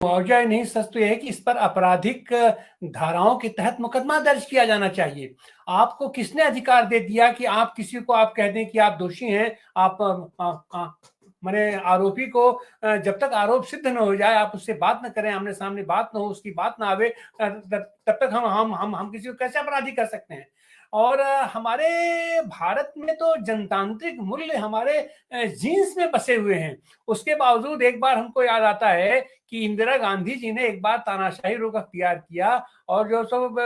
मुआवजा नहीं, सच तो यह है कि इस पर आपराधिक धाराओं के तहत मुकदमा दर्ज किया जाना चाहिए। आपको किसने अधिकार दे दिया कि आप किसी को आप कह दें कि आप दोषी हैं? आप माने आरोपी को जब तक आरोप सिद्ध न हो जाए, आप उससे बात न करें, आमने सामने बात न हो, उसकी बात ना आवे, तब तक हम किसी को कैसे अपराधी कर सकते हैं? और हमारे भारत में तो जनतांत्रिक मूल्य हमारे जीन्स में बसे हुए हैं। उसके बावजूद एक बार हमको याद आता है कि इंदिरा गांधी जी ने एक बार तानाशाही रुख अख्तियार किया और जो सब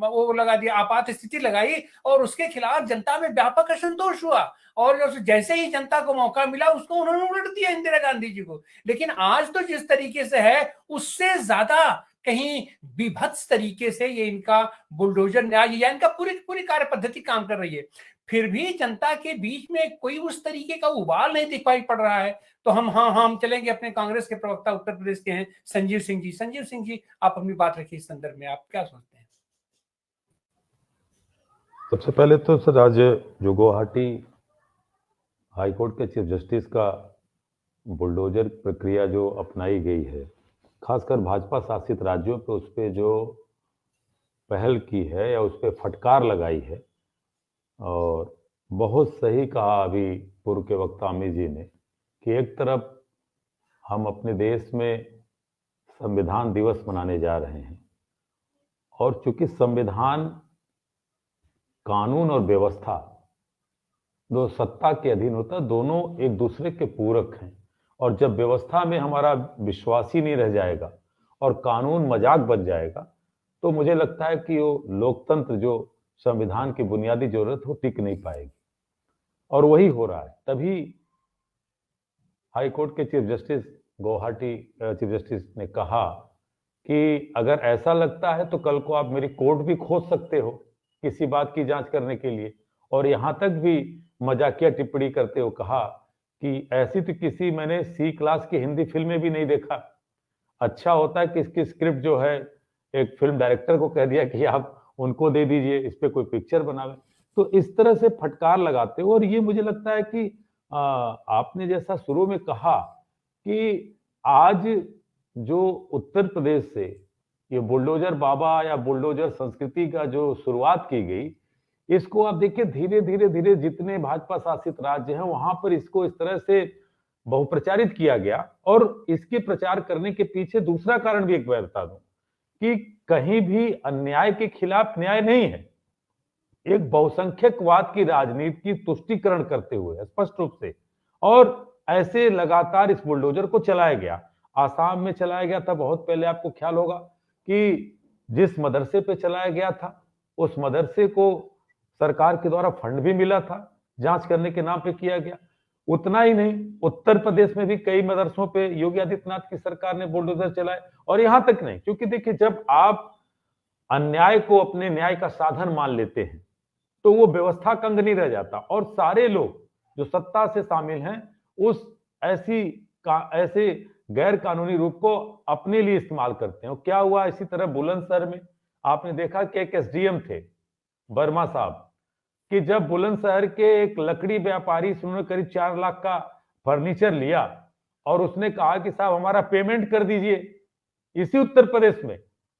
वो लगा दिया, आपात स्थिति लगाई, और उसके खिलाफ जनता में व्यापक असंतोष हुआ। और जो जैसे ही जनता को मौका मिला, उसको उन्होंने उलट दिया इंदिरा गांधी जी को। लेकिन आज तो जिस तरीके से है, उससे ज्यादा कहीं विभत्स तरीके से ये इनका बुलडोजर न्याय या इनका पूरी पूरी कार्य पद्धति काम कर रही है। फिर भी जनता के बीच में कोई उस तरीके का उबाल नहीं दिखाई पड़ रहा है। तो हम चलेंगे अपने कांग्रेस के प्रवक्ता उत्तर प्रदेश के हैं संजीव सिंह जी। संजीव सिंह जी, आप अपनी बात रखिए इस संदर्भ में, आप क्या सोचते हैं? सबसे पहले तो सर, आज जो गुवाहाटी हाईकोर्ट के चीफ जस्टिस का बुलडोजर प्रक्रिया जो अपनाई गई है, खासकर भाजपा शासित राज्यों पे उस पर जो पहल की है या उस पर फटकार लगाई है, और बहुत सही कहा अभी पूर्व के वक्ता अमित जी ने कि एक तरफ हम अपने देश में संविधान दिवस मनाने जा रहे हैं, और चूंकि संविधान, कानून और व्यवस्था दो सत्ता के अधीन होता, दोनों एक दूसरे के पूरक हैं। और जब व्यवस्था में हमारा विश्वास ही नहीं रह जाएगा और कानून मजाक बन जाएगा, तो मुझे लगता है कि वो लोकतंत्र जो संविधान की बुनियादी जरूरत हो टिक नहीं पाएगी। और वही हो रहा है। तभी हाईकोर्ट के chief justice, Guwahati chief justice ने कहा कि अगर ऐसा लगता है तो कल को आप मेरी कोर्ट भी खोज सकते हो किसी बात की जांच करने के लिए। और यहां तक भी मजाकिया टिप्पणी करते हुए कहा कि ऐसी तो किसी मैंने सी क्लास की हिंदी फिल्म में भी नहीं देखा। अच्छा होता है कि इसकी स्क्रिप्ट जो है एक फिल्म डायरेक्टर को कह दिया कि आप उनको दे दीजिए, इस पे कोई पिक्चर बनावे। तो इस तरह से फटकार लगाते हो। और ये मुझे लगता है कि आपने जैसा शुरू में कहा कि आज जो उत्तर प्रदेश से ये बुलडोजर बाबा या बुलडोजर संस्कृति का जो शुरुआत की गई, इसको आप देखिए धीरे धीरे धीरे जितने भाजपा शासित राज्य हैं वहां पर इसको इस तरह से बहुप्रचारित किया गया। और इसके प्रचार करने के पीछे दूसरा कारण भी एक मैं बता दूं कि कहीं भी अन्याय के खिलाफ न्याय नहीं है। एक बहुसंख्यकवाद की राजनीति की तुष्टीकरण करते हुए स्पष्ट रूप से, और ऐसे लगातार इस बुलडोजर को चलाया गया। आसाम में चलाया गया था बहुत पहले, आपको ख्याल होगा कि जिस मदरसे पे चलाया गया था उस मदरसे को सरकार के द्वारा फंड भी मिला था, जांच करने के नाम पे किया गया। उतना ही नहीं, उत्तर प्रदेश में भी कई मदरसों पे योगी आदित्यनाथ की सरकार ने बुलडोजर चलाए। और यहां तक नहीं, क्योंकि देखिए जब आप अन्याय को अपने न्याय का साधन मान लेते हैं तो वो व्यवस्था का अंग नहीं रह जाता, और सारे लोग जो सत्ता से शामिल हैं उस ऐसे गैर कानूनी रूप को अपने लिए इस्तेमाल करते हैं। और क्या हुआ इसी तरह बुलंदशहर में आपने देखा कि एक एसडीएम थे वर्मा साहब, कि जब बुलंदशहर के एक लकड़ी व्यापारी से उन्होंने करीब 4 लाख का फर्नीचर लिया और उसने कहा कि साहब हमारा पेमेंट कर दीजिए, इसी उत्तर प्रदेश में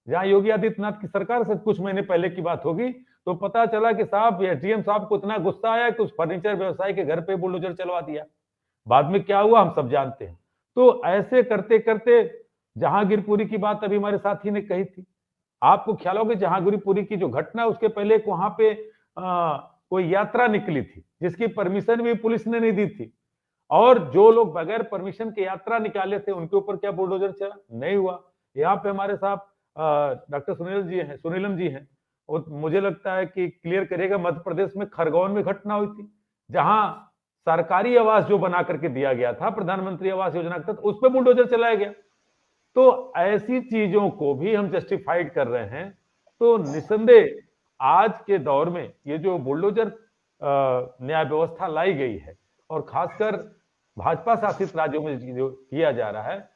जहां योगी आदित्यनाथ की सरकार से कुछ महीने पहले की बात होगी, तो पता चला कि साहब एसडीएम साहब को इतना गुस्सा आया कि उस फर्नीचर व्यवसायी के घर पे बुलडोजर चलवा दिया। बाद में क्या हुआ हम सब जानते हैं। तो ऐसे करते करते जहांगीरपुरी की बात अभी हमारे साथी ने कही थी, आपको ख्याल होगा जहांगीरपुरी की जो घटना, उसके पहले वहां पे कोई यात्रा निकली थी जिसकी परमिशन भी पुलिस ने नहीं दी थी, और जो लोग बगैर परमिशन के यात्रा निकाले थे उनके ऊपर क्या बुलडोजर चला? नहीं हुआ। यहाँ पे हमारे साथ डॉक्टर सुनीलम जी हैं, और मुझे लगता है कि क्लियर करेगा, मध्य प्रदेश में खरगोन में घटना हुई थी जहां सरकारी आवास जो बना करके दिया गया था प्रधानमंत्री आवास योजना के तहत, उस पर बुलडोजर चलाया गया। तो ऐसी चीजों को भी हम जस्टिफाइड कर रहे हैं। तो निसंदेह आज के दौर में ये जो बुलडोजर न्याय व्यवस्था लाई गई है, और खासकर भाजपा शासित राज्यों में जो किया जा रहा है,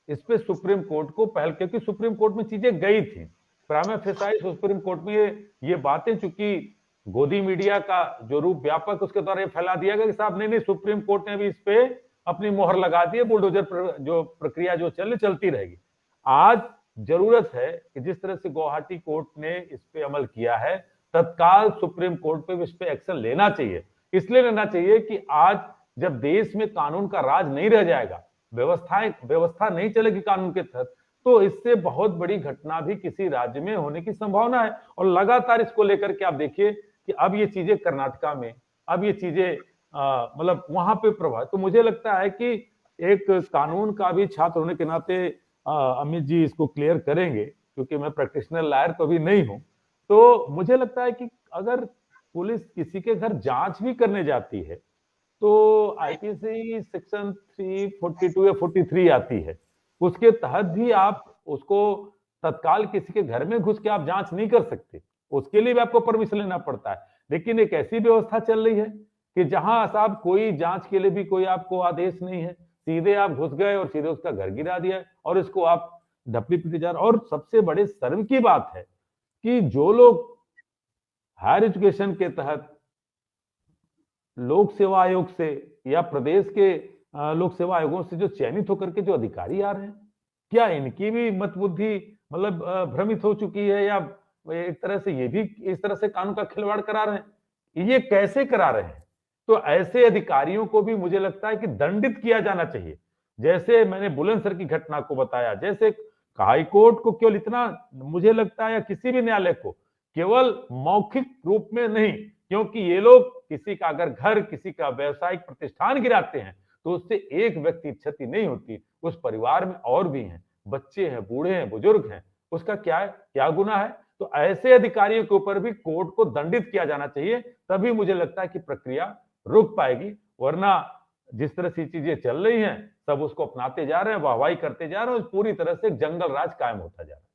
इस पे सुप्रीम कोर्ट को पहल, क्योंकि सुप्रीम कोर्ट में चीजें गई थी प्राइमा फेसाई सुप्रीम कोर्ट में ये बातें, चूंकि गोदी मीडिया का जो रूप व्यापक उसके द्वारा फैला दिया गया कि साहब नहीं सुप्रीम कोर्ट ने भी इस पे अपनी मोहर लगा दी है, बुलडोजर जो प्रक्रिया जो चलती रहेगी। आज जरूरत है कि जिस तरह से गुवाहाटी कोर्ट ने इस पे अमल किया है, तत्काल सुप्रीम कोर्ट पे इस पे एक्शन लेना चाहिए। इसलिए लेना चाहिए कि आज जब देश में कानून का राज नहीं रह जाएगा, व्यवस्था नहीं चलेगी कानून के तहत, तो इससे बहुत बड़ी घटना भी किसी राज्य में होने की संभावना है। और लगातार इसको लेकर के आप देखिए कि अब ये चीजें कर्नाटका में, अब ये चीजें मतलब वहां पे प्रभाव। तो मुझे लगता है कि एक कानून का भी छात्र होने के नाते अमित जी इसको क्लियर करेंगे, क्योंकि मैं प्रैक्टिशनर लॉयर तो अभी नहीं हूं। तो मुझे लगता है कि अगर पुलिस किसी के घर जांच भी करने जाती है तो आईपीसी सेक्शन 342 या 43 आती है, उसके तहत भी आप उसको तत्काल किसी के घर में घुस के आप जांच नहीं कर सकते, उसके लिए भी आपको परमिशन लेना पड़ता है। लेकिन एक ऐसी व्यवस्था चल रही है कि जहां साहब कोई जांच के लिए भी कोई आपको आदेश नहीं है, सीधे आप घुस गए और सीधे उसका घर गिरा दिया और इसको आप ढपली पीटे जा रहे। और सबसे बड़े शर्म की बात है कि जो लोग हायर एजुकेशन के तहत लोक सेवा आयोग से या प्रदेश के लोक सेवा आयोगों से जो चयनित होकर के जो अधिकारी आ रहे हैं, क्या इनकी भी मतबुद्धि मतलब भ्रमित हो चुकी है, या एक तरह से ये भी इस तरह से कानून का खिलवाड़ करा रहे हैं? ये कैसे करा रहे हैं? तो ऐसे अधिकारियों को भी मुझे लगता है कि दंडित किया जाना चाहिए। जैसे मैंने बुलंदशहर की घटना को बताया, जैसे हाईकोर्ट को केवल इतना, मुझे लगता है, या किसी भी न्यायालय को केवल मौखिक रूप में नहीं, क्योंकि ये लोग किसी का अगर घर, किसी का व्यवसायिक प्रतिष्ठान गिराते हैं तो उससे एक व्यक्ति क्षति नहीं होती, उस परिवार में और भी हैं, बच्चे हैं, बूढ़े हैं, बुजुर्ग हैं, उसका क्या गुनाह है? तो ऐसे अधिकारियों के ऊपर भी कोर्ट को दंडित किया जाना चाहिए, तभी मुझे लगता है कि प्रक्रिया रुक पाएगी। वरना जिस तरह से चीजें चल रही हैं, सब उसको अपनाते जा रहे हैं, वाहवाही करते जा रहे हैं, पूरी तरह से जंगल राज कायम होता जा रहा है।